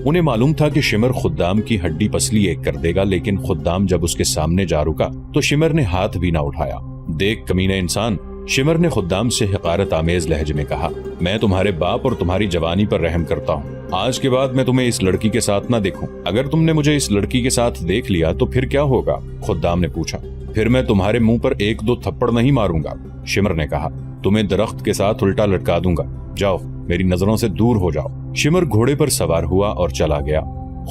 انہیں معلوم تھا کہ شمر خدام کی ہڈی پسلی ایک کر دے گا، لیکن خدام جب اس کے سامنے جا رکا تو شمر نے ہاتھ بھی نہ اٹھایا۔ دیکھ کمینے انسان، شمر نے خدام سے حقارت آمیز لہجے میں کہا، میں تمہارے باپ اور تمہاری جوانی پر رحم کرتا ہوں۔ آج کے بعد میں تمہیں اس لڑکی کے ساتھ نہ دیکھوں۔ اگر تم نے مجھے اس لڑکی کے ساتھ دیکھ لیا تو پھر کیا ہوگا؟ خدام نے پوچھا۔ پھر میں تمہارے منہ پر 1-2 تھپڑ نہیں ماروں گا، شمر نے کہا۔ تمہیں درخت کے ساتھ الٹا لٹکا دوں گا۔ جاؤ، میری نظروں سے دور ہو جاؤ۔ شمر گھوڑے پر سوار ہوا اور چلا گیا۔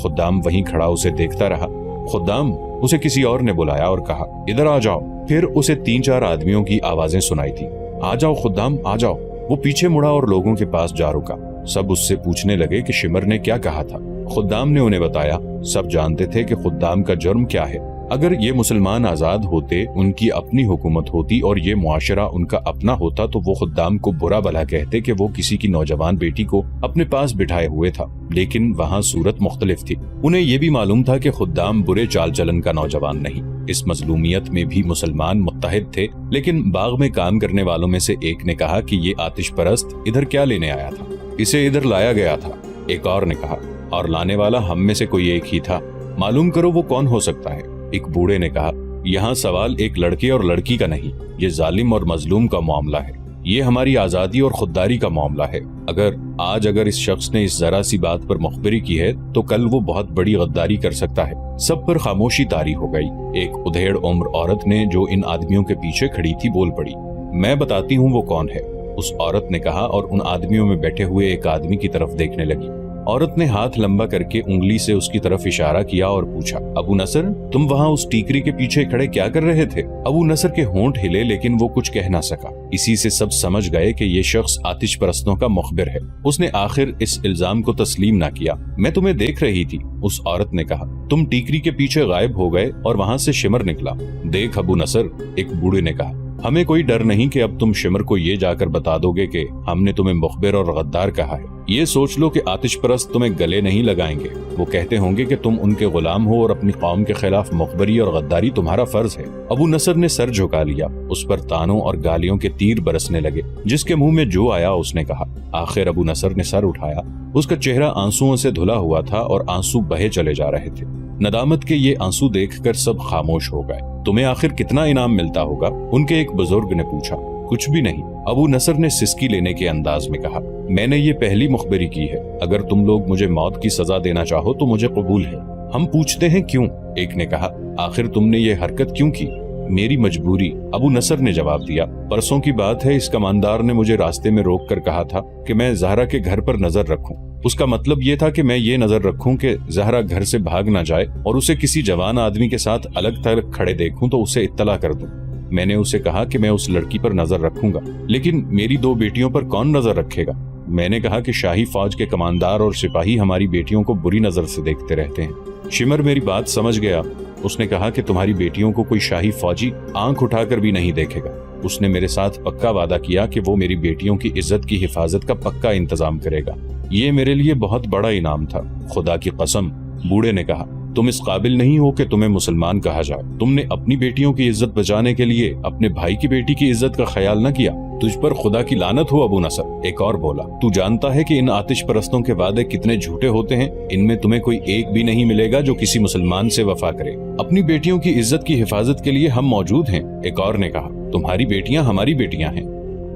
خدام وہیں کھڑا اسے دیکھتا رہا۔ خدام، اسے کسی اور نے بلایا اور کہا، ادھر آ جاؤ۔ پھر اسے 3-4 آدمیوں کی آوازیں سنائی تھی۔ آ جاؤ خدام، آ جاؤ۔ وہ پیچھے مڑا اور لوگوں کے پاس جا رکا۔ سب اس سے پوچھنے لگے کہ شمر نے کیا کہا تھا۔ خدام نے انہیں بتایا۔ سب جانتے تھے کہ خدام کا جرم کیا ہے۔ اگر یہ مسلمان آزاد ہوتے، ان کی اپنی حکومت ہوتی اور یہ معاشرہ ان کا اپنا ہوتا تو وہ خدام کو برا بھلا کہتے کہ وہ کسی کی نوجوان بیٹی کو اپنے پاس بٹھائے ہوئے تھا، لیکن وہاں صورت مختلف تھی۔ انہیں یہ بھی معلوم تھا کہ خدام برے چال چلن کا نوجوان نہیں۔ اس مظلومیت میں بھی مسلمان متحد تھے، لیکن باغ میں کام کرنے والوں میں سے ایک نے کہا کہ یہ آتش پرست ادھر کیا لینے آیا تھا؟ اسے ادھر لایا گیا تھا، ایک اور نے کہا، اور لانے والا ہم میں سے کوئی ایک ہی تھا۔ معلوم کرو وہ کون ہو سکتا ہے؟ ایک بوڑھے نے کہا، یہاں سوال ایک لڑکے اور لڑکی کا نہیں، یہ ظالم اور مظلوم کا معاملہ ہے۔ یہ ہماری آزادی اور خودداری کا معاملہ ہے۔ اگر اس شخص نے اس ذرا سی بات پر مخبری کی ہے تو کل وہ بہت بڑی غداری کر سکتا ہے۔ سب پر خاموشی طاری ہو گئی۔ ایک ادھیڑ عمر عورت نے جو ان آدمیوں کے پیچھے کھڑی تھی بول پڑی، میں بتاتی ہوں وہ کون ہے۔ اس عورت نے کہا اور ان آدمیوں میں بیٹھے ہوئے ایک آدمی کی طرف دیکھنے لگی۔ عورت نے ہاتھ لمبا کر کے انگلی سے اس کی طرف اشارہ کیا اور پوچھا، ابو نصر، تم وہاں اس ٹیکری کے پیچھے کھڑے کیا کر رہے تھے؟ ابو نصر کے ہونٹ ہلے لیکن وہ کچھ کہہ نہ سکا۔ اسی سے سب سمجھ گئے کہ یہ شخص آتش پرستوں کا مخبر ہے۔ اس نے آخر اس الزام کو تسلیم نہ کیا۔ میں تمہیں دیکھ رہی تھی، اس عورت نے کہا۔ تم ٹیکری کے پیچھے غائب ہو گئے اور وہاں سے شمر نکلا۔ دیکھ ابو نصر، ایک بوڑھے نے کہا، ہمیں کوئی ڈر نہیں کہ اب تم شمر کو یہ جا کر بتا دو گے کہ ہم نے تمہیں مخبر اور غدار کہا ہے۔ یہ سوچ لو کہ آتش پرست تمہیں گلے نہیں لگائیں گے۔ وہ کہتے ہوں گے کہ تم ان کے غلام ہو اور اپنی قوم کے خلاف مخبری اور غداری تمہارا فرض ہے۔ ابو نصر نے سر جھکا لیا۔ اس پر تانوں اور گالیوں کے تیر برسنے لگے۔ جس کے منہ میں جو آیا اس نے کہا۔ آخر ابو نصر نے سر اٹھایا۔ اس کا چہرہ آنسوؤں سے دھلا ہوا تھا اور آنسو بہے چلے جا رہے تھے۔ ندامت کے یہ آنسو دیکھ کر سب خاموش ہو گئے۔ تمہیں آخر کتنا انعام ملتا ہوگا؟ ان کے ایک بزرگ نے پوچھا۔ کچھ بھی نہیں، ابو نصر نے سسکی لینے کے انداز میں کہا۔ میں نے یہ پہلی مخبری کی ہے۔ اگر تم لوگ مجھے موت کی سزا دینا چاہو تو مجھے قبول ہے۔ ہم پوچھتے ہیں کیوں؟ ایک نے کہا۔ آخر تم نے یہ حرکت کیوں کی؟ میری مجبوری، ابو نصر نے جواب دیا۔ پرسوں کی بات ہے، اس کماندار نے مجھے راستے میں روک کر کہا تھا کہ میں زہرا کے گھر پر نظر رکھوں۔ اس کا مطلب یہ تھا کہ میں یہ نظر رکھوں کہ زہرا گھر سے بھاگ نہ جائے اور اسے کسی جوان آدمی کے ساتھ الگ تھلگ کھڑے دیکھوں تو اسے اطلاع کر دوں۔ میں نے اسے کہا کہ میں اس لڑکی پر نظر رکھوں گا، لیکن میری 2 بیٹیوں پر کون نظر رکھے گا؟ میں نے کہا کہ شاہی فوج کے کماندار اور سپاہی ہماری بیٹیوں کو بری نظر سے دیکھتے رہتے ہیں۔ شمر میری بات سمجھ گیا۔ اس نے کہا کہ تمہاری بیٹیوں کو کوئی شاہی فوجی آنکھ اٹھا کر بھی نہیں دیکھے گا۔ اس نے میرے ساتھ پکا وعدہ کیا کہ وہ میری بیٹیوں کی عزت کی حفاظت کا پکا انتظام کرے گا۔ یہ میرے لیے بہت بڑا انعام تھا۔ خدا کی قسم، بوڑھے نے کہا، تم اس قابل نہیں ہو کہ تمہیں مسلمان کہا جائے۔ تم نے اپنی بیٹیوں کی عزت بچانے کے لیے اپنے بھائی کی بیٹی کی عزت کا خیال نہ کیا۔ تجھ پر خدا کی لعنت ہو ابو نصر، ایک اور بولا۔ تو جانتا ہے کہ ان آتش پرستوں کے وعدے کتنے جھوٹے ہوتے ہیں؟ ان میں تمہیں کوئی ایک بھی نہیں ملے گا جو کسی مسلمان سے وفا کرے۔ اپنی بیٹیوں کی عزت کی حفاظت کے لیے ہم موجود ہیں، ایک اور نے کہا۔ تمہاری بیٹیاں ہماری بیٹیاں ہیں،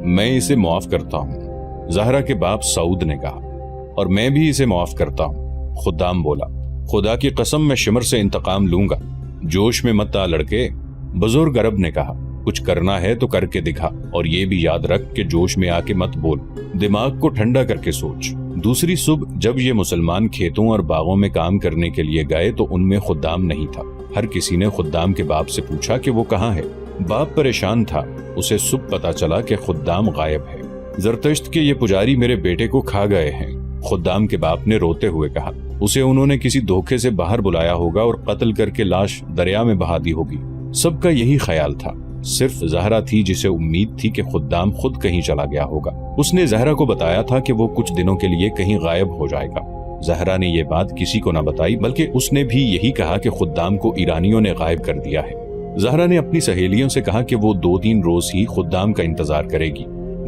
میں اسے معاف کرتا ہوں، زہرا کے باپ سعود نے کہا۔ اور میں بھی اسے معاف کرتا ہوں، خدام بولا۔ خدا کی قسم میں شمر سے انتقام لوں گا۔ جوش میں مت آ لڑکے، بزرگ عرب نے کہا۔ کچھ کرنا ہے تو کر کے دکھا، اور یہ بھی یاد رکھ کہ جوش میں آ کے مت بول، دماغ کو ٹھنڈا کر کے سوچ۔ دوسری صبح جب یہ مسلمان کھیتوں اور باغوں میں کام کرنے کے لیے گئے تو ان میں خدام نہیں تھا۔ ہر کسی نے خدام کے باپ سے پوچھا کہ وہ کہاں ہے۔ باپ پریشان تھا۔ اسے صبح پتا چلا کہ خدام غائب ہے۔ زرتشت کے یہ پجاری میرے بیٹے کو کھا گئے ہیں، خدام کے باپ نے روتے ہوئے کہا۔ اسے انہوں نے کسی دھوکے سے باہر بلایا ہوگا اور قتل کر کے لاش دریا میں بہا دی ہوگی۔ سب کا یہی خیال تھا، صرف زہرا تھی جسے امید تھی کہ خدام خود کہیں چلا گیا ہوگا۔ اس نے زہرا کو بتایا تھا کہ وہ کچھ دنوں کے لیے کہیں غائب ہو جائے گا۔ زہرا نے یہ بات کسی کو نہ بتائی، بلکہ اس نے بھی یہی کہا کہ خدام کو ایرانیوں نے غائب کر دیا ہے۔ زہرا نے اپنی سہیلیوں سے کہا کہ وہ 2-3 روز ہی خدام کا انتظار کرے گی۔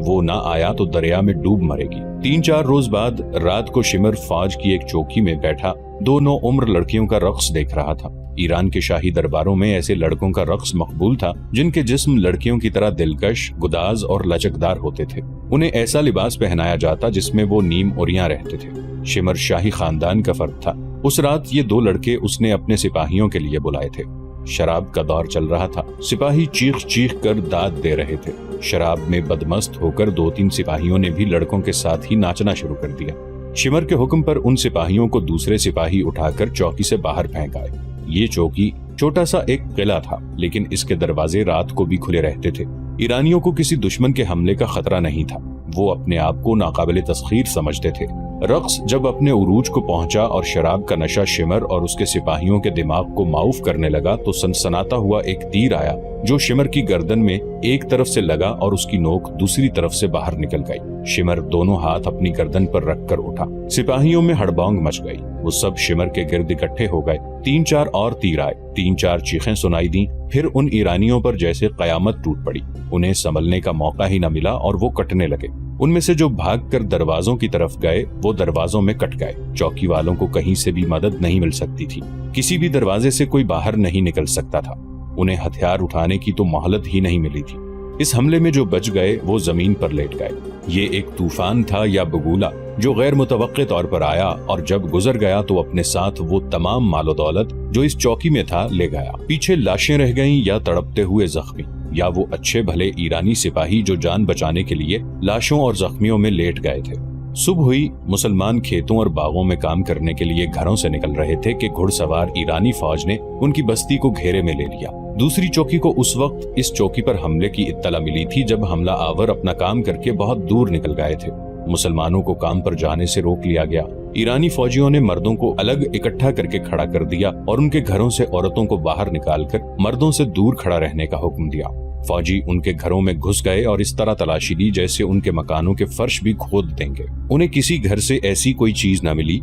وہ نہ آیا تو دریا میں ڈوب مرے گی۔ 3-4 روز بعد رات کو شمر فوج کی ایک چوکی میں بیٹھا 2 نوعمر لڑکیوں کا رقص دیکھ رہا تھا۔ ایران کے شاہی درباروں میں ایسے لڑکوں کا رقص مقبول تھا جن کے جسم لڑکیوں کی طرح دلکش، گداز اور لچکدار ہوتے تھے۔ انہیں ایسا لباس پہنایا جاتا جس میں وہ نیم اوریاں رہتے تھے۔ شمر شاہی خاندان کا فرد تھا۔ اس رات یہ 2 لڑکے اس نے اپنے سپاہیوں کے لیے بلائے تھے۔ شراب کا دور چل رہا تھا۔ سپاہی چیخ چیخ کر داد دے رہے تھے۔ شراب میں بدمست ہو کر 2-3 سپاہیوں نے بھی لڑکوں کے ساتھ ہی ناچنا شروع کر دیا۔ شمر کے حکم پر ان سپاہیوں کو دوسرے سپاہی اٹھا کر چوکی سے باہر پھینک آئے۔ یہ چوکی چھوٹا سا ایک قلعہ تھا، لیکن اس کے دروازے رات کو بھی کھلے رہتے تھے۔ ایرانیوں کو کسی دشمن کے حملے کا خطرہ نہیں تھا۔ وہ اپنے آپ کو ناقابل تسخیر سمجھتے تھے۔ رقص جب اپنے عروج کو پہنچا اور شراب کا نشہ شمر اور اس کے سپاہیوں کے دماغ کو معاف کرنے لگا تو سنسناتا ہوا ایک تیر آیا جو شمر کی گردن میں ایک طرف سے لگا اور اس کی نوک دوسری طرف سے باہر نکل گئی۔ شمر دونوں ہاتھ اپنی گردن پر رکھ کر اٹھا۔ سپاہیوں میں ہڑبانگ مچ گئی۔ وہ سب شمر کے گرد اکٹھے ہو گئے۔ 3-4 اور تیر آئے۔ 3-4 چیخیں سنائی دیں۔ پھر ان ایرانیوں پر جیسے قیامت ٹوٹ پڑی۔ انہیں سنبھلنے کا موقع ہی نہ ملا اور وہ کٹنے لگے۔ ان میں سے جو بھاگ کر دروازوں کی طرف گئے وہ دروازوں میں کٹ گئے۔ چوکی والوں کو کہیں سے بھی مدد نہیں مل سکتی تھی۔ کسی بھی دروازے سے کوئی باہر نہیں نکل سکتا تھا۔ انہیں ہتھیار اٹھانے کی تو مہلت ہی نہیں ملی تھی۔ اس حملے میں جو بچ گئے وہ زمین پر لیٹ گئے۔ یہ ایک طوفان تھا یا بگولا جو غیر متوقع طور پر آیا اور جب گزر گیا تو اپنے ساتھ وہ تمام مال و دولت جو اس چوکی میں تھا لے گیا۔ پیچھے لاشیں رہ گئیں یا تڑپتے ہوئے زخمی، یا وہ اچھے بھلے ایرانی سپاہی جو جان بچانے کے لیے لاشوں اور زخمیوں میں لیٹ گئے تھے۔ صبح ہوئی۔ مسلمان کھیتوں اور باغوں میں کام کرنے کے لیے گھروں سے نکل رہے تھے کہ گھڑ سوار ایرانی فوج نے ان کی بستی کو گھیرے میں لے لیا۔ دوسری چوکی کو اس وقت اس چوکی پر حملے کی اطلاع ملی تھی جب حملہ آور اپنا کام کر کے بہت دور نکل گئے تھے۔ مسلمانوں کو کام پر جانے سے روک لیا گیا۔ ایرانی فوجیوں نے مردوں کو الگ اکٹھا کر کے کھڑا کر دیا اور ان کے گھروں سے عورتوں کو باہر نکال کر مردوں سے دور کھڑا رہنے کا حکم دیا۔ فوجی ان کے گھروں میں گھس گئے اور اس طرح تلاشی دی جیسے ان کے مکانوں کے فرش بھی کھود دیں گے۔ انہیں کسی گھر سے ایسی کوئی چیز نہ ملی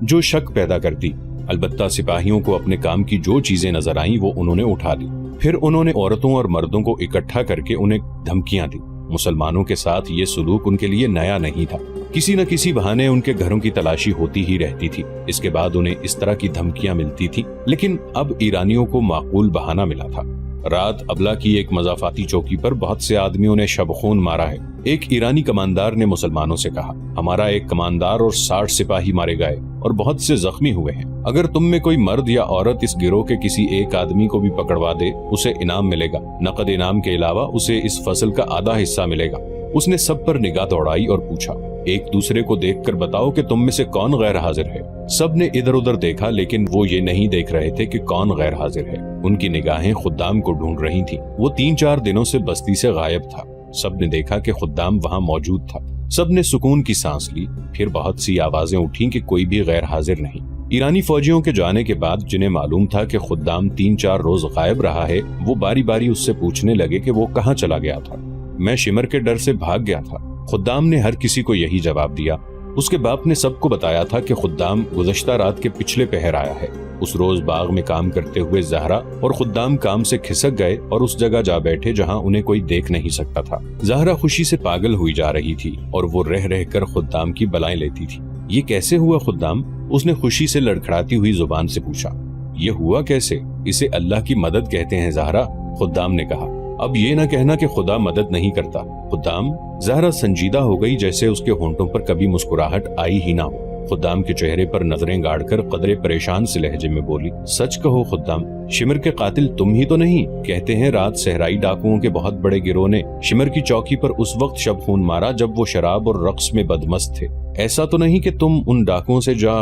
جو شک پیدا کرتی۔ البتہ سپاہیوں کو اپنے کام کی جو چیزیں نظر آئیں وہ انہوں نے اٹھا لی۔ پھر انہوں نے عورتوں اور مردوں کو اکٹھا کر کے انہیں دھمکیاں دی۔ مسلمانوں کے ساتھ یہ سلوک ان کے لیے نیا نہیں تھا۔ کسی نہ کسی بہانے ان کے گھروں کی تلاشی ہوتی ہی رہتی تھی۔ اس کے بعد انہیں اس طرح کی دھمکیاں ملتی تھی، لیکن اب ایرانیوں کو معقول بہانہ ملا تھا۔ رات ابلا کی ایک مضافاتی چوکی پر بہت سے آدمیوں نے شب خون مارا ہے۔ ایک ایرانی کماندار نے مسلمانوں سے کہا، ہمارا ایک کماندار اور 60 سپاہی مارے گئے اور بہت سے زخمی ہوئے ہیں۔ اگر تم میں کوئی مرد یا عورت اس گروہ کے کسی ایک آدمی کو بھی پکڑوا دے اسے انعام ملے گا۔ نقد انعام کے علاوہ اسے اس فصل کا آدھا حصہ ملے گا۔ اس نے سب پر نگاہ دوڑائی اور پوچھا، ایک دوسرے کو دیکھ کر بتاؤ کہ تم میں سے کون غیر حاضر ہے۔ سب نے ادھر ادھر دیکھا لیکن وہ یہ نہیں دیکھ رہے تھے کہ کون غیر حاضر ہے۔ ان کی نگاہیں خدام کو ڈھونڈ رہی تھیں۔ وہ 3-4 دنوں سے بستی سے غائب تھا۔ سب نے دیکھا کہ خدام وہاں موجود تھا۔ سب نے سکون کی سانس لی۔ پھر بہت سی آوازیں اٹھیں کہ کوئی بھی غیر حاضر نہیں۔ ایرانی فوجیوں کے جانے کے بعد جنہیں معلوم تھا کہ خدام 3-4 روز غائب رہا ہے، وہ باری باری اس سے پوچھنے لگے کہ وہ کہاں چلا گیا تھا۔ میں شمر کے ڈر سے بھاگ گیا تھا۔ خدام نے ہر کسی کو یہی جواب دیا۔ اس کے باپ نے سب کو بتایا تھا کہ خدام گزشتہ رات کے پچھلے پہر آیا ہے۔ اس روز باغ میں کام کرتے ہوئے زہرا اور خدام کام سے کھسک گئے اور اس جگہ جا بیٹھے جہاں انہیں کوئی دیکھ نہیں سکتا تھا۔ زہرا خوشی سے پاگل ہوئی جا رہی تھی اور وہ رہ رہ کر خدام کی بلائیں لیتی تھی۔ یہ کیسے ہوا خدام؟ اس نے خوشی سے لڑکھڑاتی ہوئی زبان سے پوچھا۔ یہ ہوا کیسے؟ اسے اللہ کی مدد کہتے ہیں زہرا، خدام نے کہا۔ اب یہ نہ کہنا کہ خدا مدد نہیں کرتا خدام۔ زہرا سنجیدہ ہو گئی جیسے اس کے ہونٹوں پر کبھی مسکراہٹ آئی ہی نہ ہو۔ خدام کے چہرے پر نظریں گاڑ کر قدرے پریشان سے لہجے میں بولی، سچ کہو خدام، شمر کے قاتل تم ہی تو نہیں؟ کہتے ہیں رات صحرائی ڈاکوؤں کے بہت بڑے گروہ نے شمر کی چوکی پر اس وقت شب خون مارا جب وہ شراب اور رقص میں بدمست تھے۔ ایسا تو نہیں کہ تم ان ڈاکوؤں سے جا؟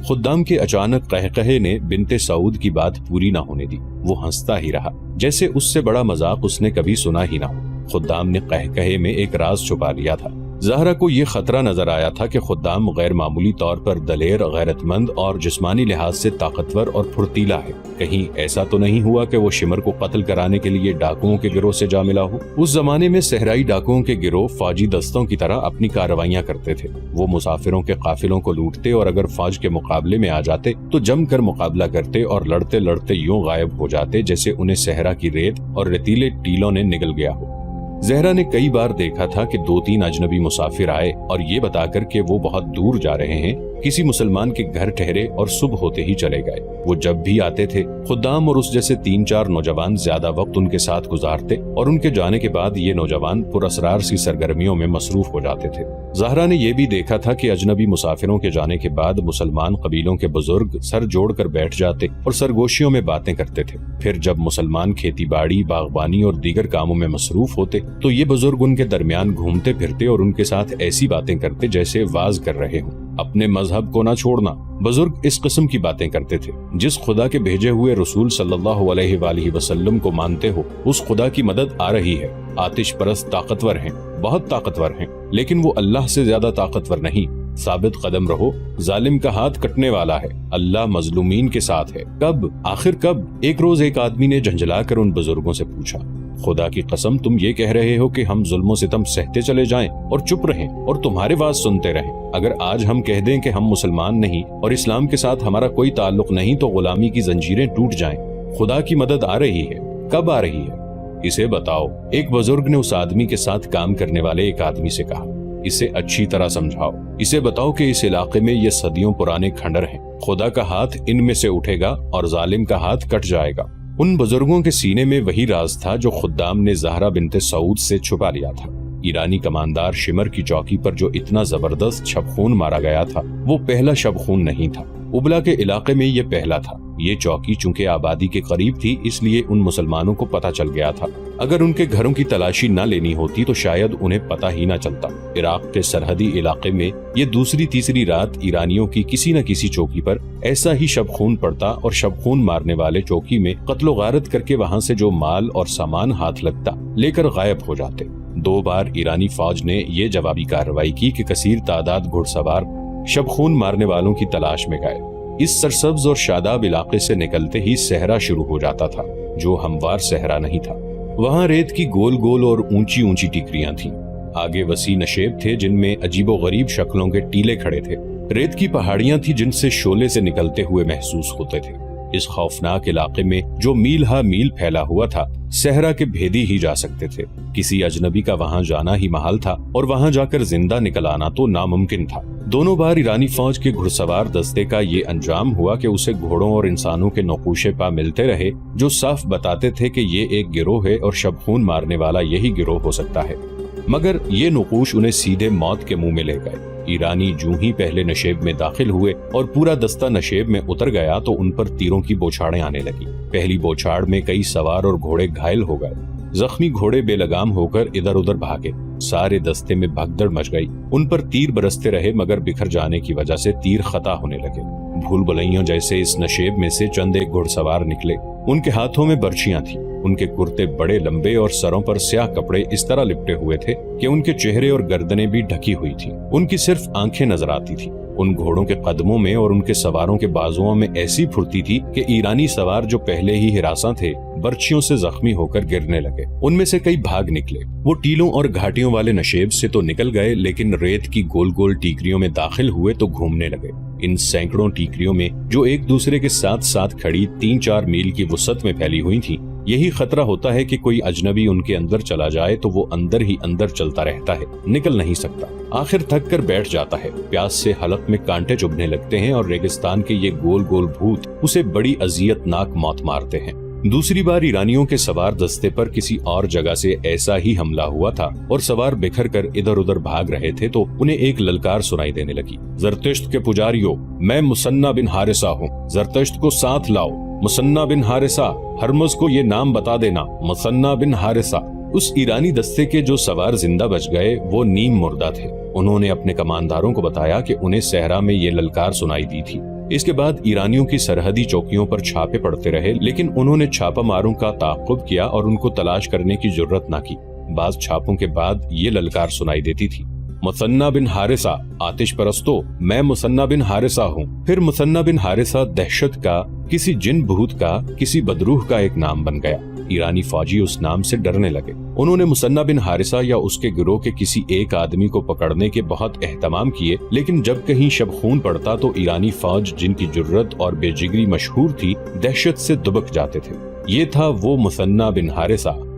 خدام کے اچانک قہقہے نے بنت سعود کی بات پوری نہ ہونے دی۔ وہ ہنستا ہی رہا جیسے اس سے بڑا مذاق اس نے کبھی سنا ہی نہ ہو۔ خدام نے قہقہے میں ایک راز چھپا لیا تھا۔ زہرا کو یہ خطرہ نظر آیا تھا کہ خدام غیر معمولی طور پر دلیر، غیرت مند اور جسمانی لحاظ سے طاقتور اور پھرتیلا ہے۔ کہیں ایسا تو نہیں ہوا کہ وہ شمر کو قتل کرانے کے لیے ڈاکوؤں کے گروہ سے جا ملا ہو؟ اس زمانے میں صحرائی ڈاکوؤں کے گروہ فوجی دستوں کی طرح اپنی کارروائیاں کرتے تھے۔ وہ مسافروں کے قافلوں کو لوٹتے اور اگر فوج کے مقابلے میں آ جاتے تو جم کر مقابلہ کرتے اور لڑتے لڑتے یوں غائب ہو جاتے جیسے انہیں صحرا کی ریت اور ریتیلے ٹیلوں نے نگل گیا ہو۔ زہرا نے کئی بار دیکھا تھا کہ 2-3 اجنبی مسافر آئے اور یہ بتا کر کہ وہ بہت دور جا رہے ہیں کسی مسلمان کے گھر ٹھہرے اور صبح ہوتے ہی چلے گئے۔ وہ جب بھی آتے تھے خدام اور اس جیسے 3-4 نوجوان زیادہ وقت ان کے ساتھ گزارتے اور ان کے جانے کے بعد یہ نوجوان پراسرار سی سرگرمیوں میں مصروف ہو جاتے تھے۔ زہرا نے یہ بھی دیکھا تھا کہ اجنبی مسافروں کے جانے کے بعد مسلمان قبیلوں کے بزرگ سر جوڑ کر بیٹھ جاتے اور سرگوشیوں میں باتیں کرتے تھے۔ پھر جب مسلمان کھیتی باڑی، باغبانی اور دیگر کاموں میں مصروف ہوتے تو یہ بزرگ ان کے درمیان گھومتے پھرتے اور ان کے ساتھ ایسی باتیں کرتے جیسے واز کر رہے ہوں۔ اپنے مذہب کو نہ چھوڑنا، بزرگ اس قسم کی باتیں کرتے تھے۔ جس خدا کے بھیجے ہوئے رسول صلی اللہ علیہ وآلہ وسلم کو مانتے ہو اس خدا کی مدد آ رہی ہے۔ آتش پرست طاقتور ہیں، بہت طاقتور ہیں، لیکن وہ اللہ سے زیادہ طاقتور نہیں۔ ثابت قدم رہو، ظالم کا ہاتھ کٹنے والا ہے، اللہ مظلومین کے ساتھ ہے۔ کب؟ آخر کب؟ ایک روز ایک آدمی نے جھنجھلا کر ان بزرگوں سے پوچھا، خدا کی قسم تم یہ کہہ رہے ہو کہ ہم ظلم و ستم سہتے چلے جائیں اور چپ رہیں اور تمہارے واز سنتے رہیں؟ اگر آج ہم کہہ دیں کہ ہم مسلمان نہیں اور اسلام کے ساتھ ہمارا کوئی تعلق نہیں تو غلامی کی زنجیریں ٹوٹ جائیں۔ خدا کی مدد آ رہی ہے، کب آ رہی ہے؟ اسے بتاؤ۔ ایک بزرگ نے اس آدمی کے ساتھ کام کرنے والے ایک آدمی سے کہا، اسے اچھی طرح سمجھاؤ، اسے بتاؤ کہ اس علاقے میں یہ صدیوں پرانے کھنڈر ہیں، خدا کا ہاتھ ان میں سے اٹھے گا اور ظالم کا ہاتھ کٹ جائے گا۔ ان بزرگوں کے سینے میں وہی راز تھا جو خدام نے زہرا بنت سعود سے چھپا لیا تھا۔ ایرانی کماندار شمر کی چوکی پر جو اتنا زبردست شب خون مارا گیا تھا وہ پہلا شب خون نہیں تھا، ابلا کے علاقے میں یہ پہلا تھا۔ یہ چوکی چونکہ آبادی کے قریب تھی اس لیے ان مسلمانوں کو پتہ چل گیا تھا، اگر ان کے گھروں کی تلاشی نہ لینی ہوتی تو شاید انہیں پتہ ہی نہ چلتا۔ عراق کے سرحدی علاقے میں یہ دوسری تیسری رات ایرانیوں کی کسی نہ کسی چوکی پر ایسا ہی شب خون پڑتا اور شب خون مارنے والے چوکی میں قتل و غارت کر کے وہاں سے جو مال اور سامان ہاتھ لگتا لے کر غائب ہو جاتے۔ 2 بار ایرانی فوج نے یہ جوابی کارروائی کی کہ کثیر تعداد گھڑ سوار شب خون مارنے والوں کی تلاش میں گئے۔ اس سرسبز اور شاداب علاقے سے نکلتے ہی صحرا شروع ہو جاتا تھا جو ہموار صحرا نہیں تھا۔ وہاں ریت کی گول گول اور اونچی اونچی ٹیکریاں تھیں، آگے وسیع نشیب تھے جن میں عجیب و غریب شکلوں کے ٹیلے کھڑے تھے، ریت کی پہاڑیاں تھیں جن سے شعلے سے نکلتے ہوئے محسوس ہوتے تھے۔ اس خوفناک علاقے میں جو میل ہا میل پھیلا ہوا تھا صحرا کے بھیدی ہی جا سکتے تھے، کسی اجنبی کا وہاں جانا ہی محال تھا اور وہاں جا کر زندہ نکل آنا تو ناممکن تھا۔ دونوں بار ایرانی فوج کے گھڑ سوار دستے کا یہ انجام ہوا کہ اسے گھوڑوں اور انسانوں کے نقوش پا ملتے رہے جو صاف بتاتے تھے کہ یہ ایک گروہ ہے اور شب خون مارنے والا یہی گروہ ہو سکتا ہے، مگر یہ نقوش انہیں سیدھے موت کے منہ میں لے گئے۔ ایرانی جوں ہی پہلے نشیب میں داخل ہوئے اور پورا دستہ نشیب میں اتر گیا تو ان پر تیروں کی بوچھاڑیں آنے لگی۔ پہلی بوچھاڑ میں کئی سوار اور گھوڑے گھائل ہو گئے، زخمی گھوڑے بے لگام ہو کر ادھر ادھر بھاگے، سارے دستے میں بھگدڑ مچ گئی۔ ان پر تیر برستے رہے مگر بکھر جانے کی وجہ سے تیر خطا ہونے لگے۔ بھول بھلائیوں جیسے اس نشیب میں سے چند ایک گھڑ سوار نکلے، ان کے ہاتھوں میں برچیاں تھیں، ان کے کرتے بڑے لمبے اور سروں پر سیاہ کپڑے اس طرح لپٹے ہوئے تھے کہ ان کے چہرے اور گردنیں بھی ڈھکی ہوئی تھیں، ان کی صرف آنکھیں نظر آتی تھیں۔ ان گھوڑوں کے قدموں میں اور ان کے سواروں کے بازوؤں میں ایسی پھرتی تھی کہ ایرانی سوار جو پہلے ہی ہراساں تھے برچیوں سے زخمی ہو کر گرنے لگے۔ ان میں سے کئی بھاگ نکلے، وہ ٹیلوں اور گھاٹیوں والے نشیب سے تو نکل گئے لیکن ریت کی گول گول ٹیکریوں میں داخل ہوئے تو گھومنے لگے۔ ان سینکڑوں ٹیکریوں میں جو ایک دوسرے کے ساتھ ساتھ کھڑی 3-4 میل کی وسعت میں پھیلی ہوئی تھی، یہی خطرہ ہوتا ہے کہ کوئی اجنبی ان کے اندر چلا جائے تو وہ اندر ہی اندر چلتا رہتا ہے، نکل نہیں سکتا، آخر تھک کر بیٹھ جاتا ہے، پیاس سے حلق میں کانٹے چبھنے لگتے ہیں اور ریگستان کے یہ گول گول بھوت اسے بڑی اذیت ناک موت مارتے ہیں۔ دوسری بار ایرانیوں کے سوار دستے پر کسی اور جگہ سے ایسا ہی حملہ ہوا تھا اور سوار بکھر کر ادھر ادھر بھاگ رہے تھے تو انہیں ایک للکار سنائی دینے لگی، زرتشت کے پجاریوں، میں مثنیٰ بن حارثہ ہوں، زرتشت کو ساتھ لاؤ، مثنیٰ بن حارثہ، ہرمز کو یہ نام بتا دینا، مثنیٰ بن حارثہ۔ اس ایرانی دستے کے جو سوار زندہ بچ گئے وہ نیم مردہ تھے۔ انہوں نے اپنے کمانداروں کو بتایا کہ انہیں صحرا میں یہ للکار سنائی دی تھی۔ اس کے بعد ایرانیوں کی سرحدی چوکیوں پر چھاپے پڑتے رہے لیکن انہوں نے چھاپا ماروں کا تعاقب کیا اور ان کو تلاش کرنے کی جرت نہ کی۔ بعض چھاپوں کے بعد یہ للکار سنائی دیتی تھی، مثنیٰ بن حارثہ، آتش پرستو، میں مثنیٰ بن حارثہ ہوں۔ پھر مثنیٰ بن حارثہ دہشت کا، کسی جن بھوت کا، کسی بدروح کا ایک نام بن گیا۔ ایرانی فوجی اس نام سے ڈرنے لگے۔ انہوں نے مثنیٰ بن حارثہ یا اس کے گروہ کے کسی ایک آدمی کو پکڑنے کے بہت اہتمام کیے لیکن جب کہیں شب خون پڑتا تو ایرانی فوج جن کی جرت اور بے جگری مشہور تھی دہشت سے دبک جاتے تھے۔ یہ تھا وہ مثنیٰ بن حارثہ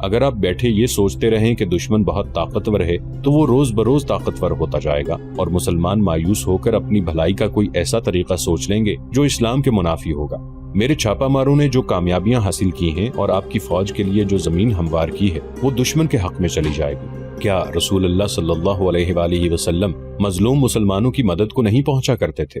اگر آپ بیٹھے یہ سوچتے رہیں کہ دشمن بہت طاقتور ہے تو وہ روز بروز طاقتور ہوتا جائے گا اور مسلمان مایوس ہو کر اپنی بھلائی کا کوئی ایسا طریقہ سوچ لیں گے جو اسلام کے منافی ہوگا۔ میرے چھاپا ماروں نے جو کامیابیاں حاصل کی ہیں اور آپ کی فوج کے لیے جو زمین ہموار کی ہے وہ دشمن کے حق میں چلی جائے گی۔ کیا رسول اللہ صلی اللہ علیہ وآلہ وسلم مظلوم مسلمانوں کی مدد کو نہیں پہنچا کرتے تھے؟